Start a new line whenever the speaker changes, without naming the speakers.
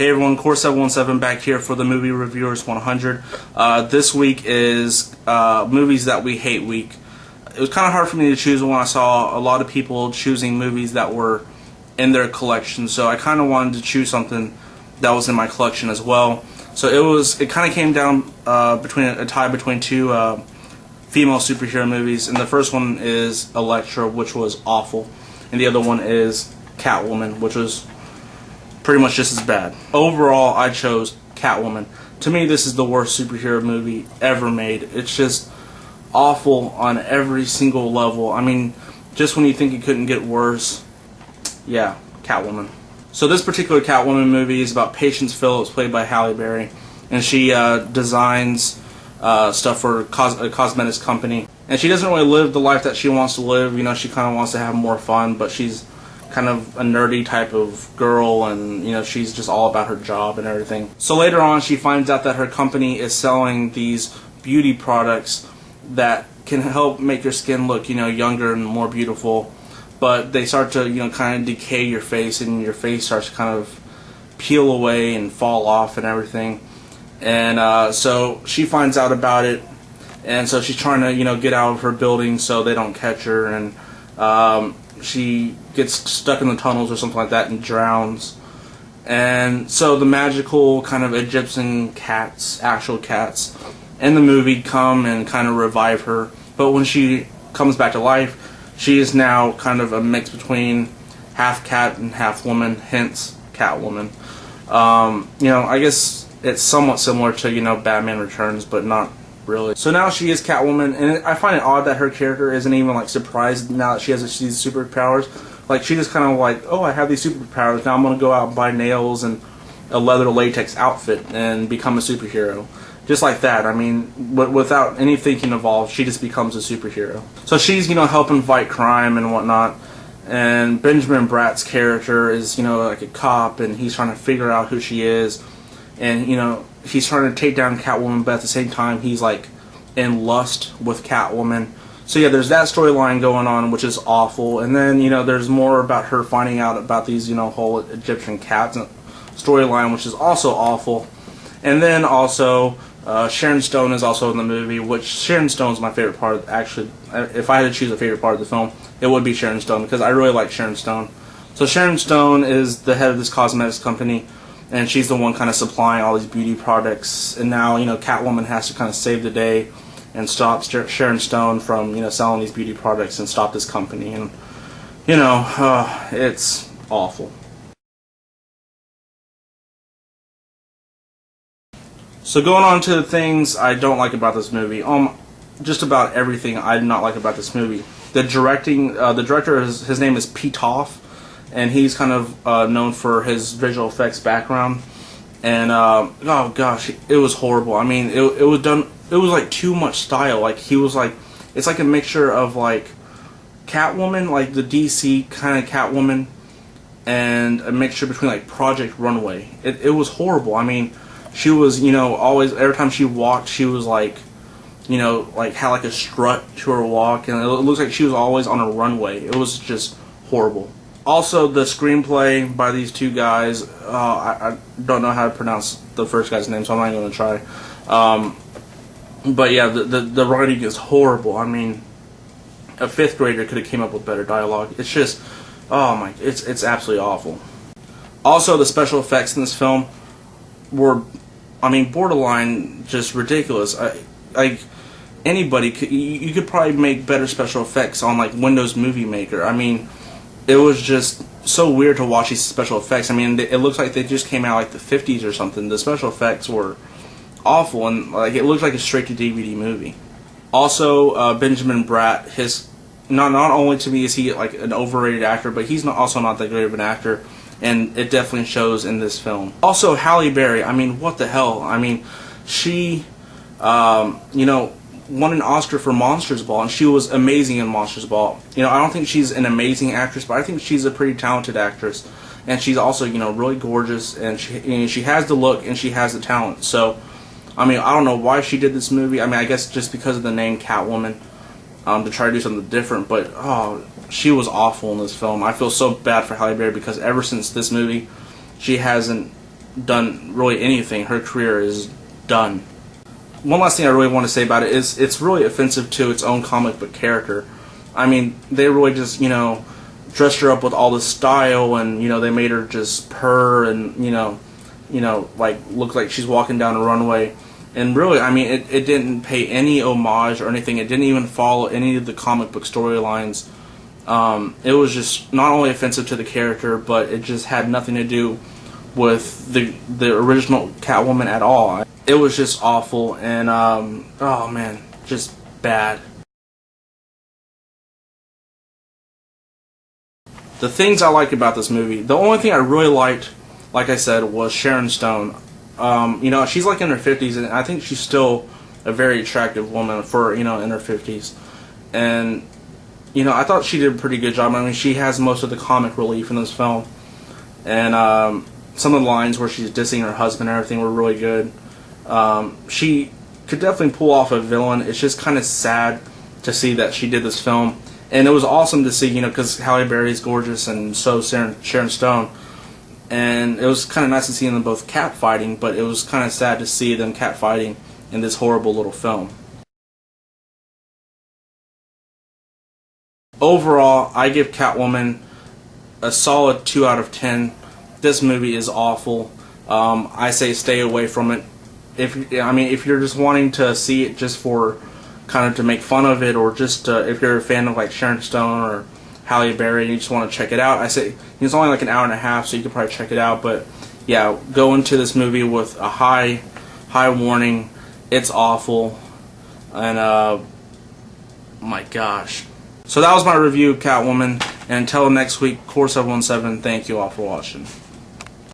Hey everyone, Core717 back here for the Movie Reviewers 100. This week is Movies That We Hate week. It was kind of hard for me to choose when I saw a lot of people choosing movies that were in their collection, so I kind of wanted to choose something that was in my collection as well. So it kind of came down between a tie between two female superhero movies, and the first one is Elektra, which was awful, and the other one is Catwoman, which was pretty much just as bad. Overall, I chose Catwoman. To me, this is the worst superhero movie ever made. It's just awful on every single level. I mean, just when you think it couldn't get worse, yeah, Catwoman. So this particular Catwoman movie is about Patience Phillips, played by Halle Berry, and she designs stuff for a cosmetics company. And she doesn't really live the life that she wants to live. You know, she kind of wants to have more fun, but she's kind of a nerdy type of girl, and you know, she's just all about her job and everything. So later on, she finds out that her company is selling these beauty products that can help make your skin look, you know, younger and more beautiful, but they start to, you know, kind of decay your face, and your face starts to kind of peel away and fall off and everything. And so she finds out about it, and so she's trying to, you know, get out of her building so they don't catch her, and she gets stuck in the tunnels or something like that and drowns. And so the magical kind of Egyptian cats, actual cats, in the movie come and kind of revive her. But when she comes back to life, she is now kind of a mix between half cat and half woman, hence Catwoman. You know, I guess it's somewhat similar to, you know, Batman Returns, but not really. So now she is Catwoman, and I find it odd that her character isn't even like surprised now that she has these superpowers. Like, she just kind of like, oh, I have these superpowers, now I'm going to go out and buy nails and a leather latex outfit and become a superhero. Just like that. I mean, without any thinking involved, she just becomes a superhero. So she's, you know, helping fight crime and whatnot, and Benjamin Bratt's character is, you know, like a cop, and he's trying to figure out who she is, and, you know, he's trying to take down Catwoman, but at the same time, he's like in lust with Catwoman. So yeah, there's that storyline going on, which is awful. And then, you know, there's more about her finding out about these, you know, whole Egyptian cats storyline, which is also awful. And then also, Sharon Stone is also in the movie, which Sharon Stone's my favorite part. Actually, if I had to choose a favorite part of the film, it would be Sharon Stone, because I really like Sharon Stone. So Sharon Stone is the head of this cosmetics company, and she's the one kind of supplying all these beauty products. And now, you know, Catwoman has to kind of save the day and stop Sharon Stone from, you know, selling these beauty products and stop this company. And, you know, it's awful. So going on to the things I don't like about this movie. Just about everything I do not like about this movie. The directing, the director, his name is Pete Hoff, and he's kind of known for his visual effects background. And oh gosh, it was horrible. I mean, it was done. It was like too much style. Like, he was like, it's like a mixture of like Catwoman, like the DC kind of Catwoman, and a mixture between like Project Runway. It was horrible. I mean, she was, you know, always, every time she walked, she was like, you know, like had like a strut to her walk, and it looks like she was always on a runway. It was just horrible. Also, the screenplay by these two guys, I don't know how to pronounce the first guy's name, so I'm not even going to try. But yeah, the writing is horrible. I mean, a 5th grader could have came up with better dialogue. It's just, oh my, it's absolutely awful. Also, the special effects in this film were, I mean, borderline just ridiculous. Like, anybody could, you could probably make better special effects on like Windows Movie Maker. I mean, it was just so weird to watch these special effects. I mean, it looks like they just came out like the 50s or something. The special effects were awful, and like it looked like a straight-to-DVD movie. Also, Benjamin Bratt, not only to me is he like an overrated actor, but he's also not that great of an actor, and it definitely shows in this film. Also, Halle Berry, I mean, what the hell? I mean, she, you know, won an Oscar for Monsters Ball, and she was amazing in Monsters Ball. You know, I don't think she's an amazing actress, but I think she's a pretty talented actress, and she's also, you know, really gorgeous, and she has the look and she has the talent. So, I mean, I don't know why she did this movie. I mean, I guess just because of the name Catwoman, to try to do something different, but oh, she was awful in this film. I feel so bad for Halle Berry, because ever since this movie, she hasn't done really anything. Her career is done. One last thing I really want to say about it is it's really offensive to its own comic book character. I mean, they really just, dressed her up with all this style, and, they made her just purr and, like, look like she's walking down a runway. And really, I mean, it didn't pay any homage or anything. It didn't even follow any of the comic book storylines. It was just not only offensive to the character, but it just had nothing to do with the original Catwoman at all. It was just awful, and oh man, just bad. The things I like about this movie, the only thing I really liked, like I said, was Sharon Stone. She's like in her 50s, and I think she's still a very attractive woman for, in her 50s. And, I thought she did a pretty good job. I mean, she has most of the comic relief in this film. And some of the lines where she's dissing her husband and everything were really good. She could definitely pull off a villain. It's just kind of sad to see that she did this film. And it was awesome to see, because Halle Berry is gorgeous, and so is Sharon Stone. And it was kind of nice to see them both catfighting, but it was kind of sad to see them catfighting in this horrible little film. Overall, I give Catwoman a solid 2 out of 10. This movie is awful. I say stay away from it. If you're just wanting to see it just for kind of to make fun of it, or just if you're a fan of like Sharon Stone or Halle Berry and you just want to check it out, I say it's only like an hour and a half, so you can probably check it out. But yeah, go into this movie with a high warning. It's awful, and my gosh. So that was my review of Catwoman, and until next week, Core 717, thank you all for watching.